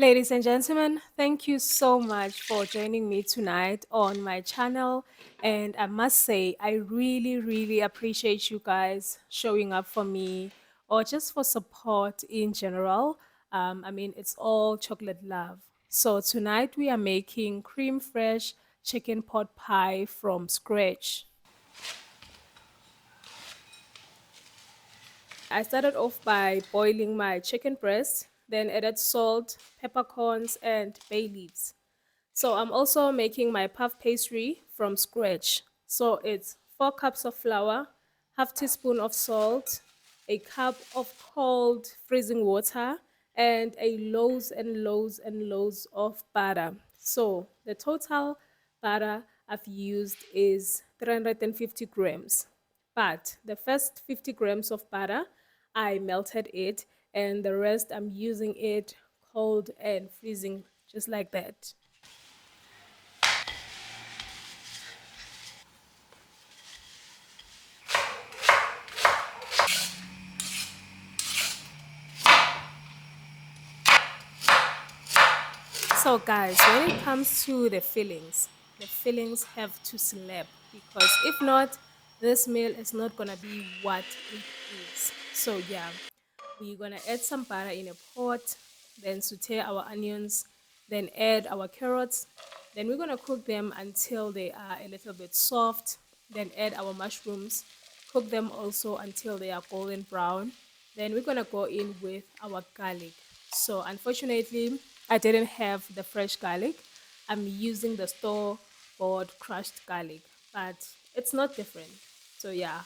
Ladies and gentlemen, thank you so much for joining me tonight on my channel. And I must say, I really appreciate you guys showing up for me or just for support in general. It's all chocolate love. So tonight we are making cream fresh chicken pot pie from scratch. I started off by boiling my chicken breast, then added salt, peppercorns, and bay leaves. So I'm also making my puff pastry from scratch. So it's 4 cups of flour, half teaspoon of salt, a cup of cold freezing water, and a loads of butter. So the total butter I've used is 350 grams. But the first 50 grams of butter, I melted it, and the rest I'm using it cold and freezing just like that. So, guys, when it comes to the fillings have to slap because if not, this meal is not gonna be what it is. So, yeah, we're gonna add some butter in a pot, then saute our onions, then add our carrots. Then we're gonna cook them until they are a little bit soft. Then add our mushrooms, cook them also until they are golden brown. Then we're gonna go in with our garlic. So unfortunately, I didn't have the fresh garlic. I'm using the store bought crushed garlic, but it's not different. So yeah.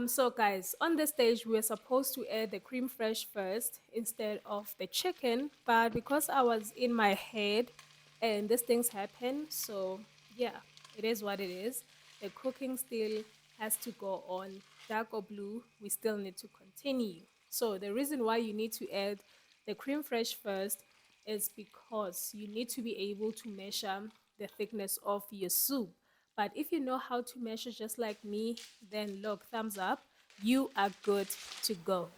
So guys, on the stage we're supposed to add the cream fresh first instead of the chicken, but because I was in my head and these things happen, so yeah, it is what it is. The cooking still has to go on. Dark or blue, we still need to continue. So the reason why you need to add the cream fresh first is because you need to be able to measure the thickness of your soup. But if you know how to measure just like me, then look, thumbs up. You are good to go.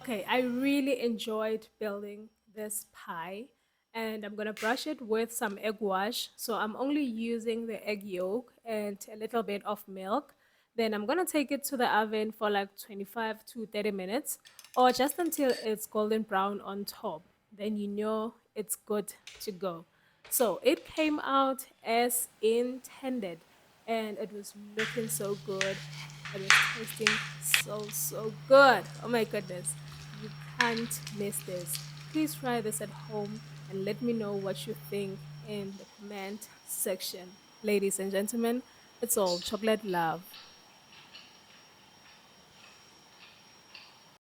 Okay, I really enjoyed building this pie and I'm gonna brush it with some egg wash. So I'm only using the egg yolk and a little bit of milk. Then I'm gonna take it to the oven for like 25 to 30 minutes or just until it's golden brown on top. Then you know it's good to go. So it came out as intended and it was looking so good. It was tasting so good. Oh my goodness. You can't miss this. Please try this at home and let me know what you think in the comment section. Ladies and gentlemen, it's all chocolate love.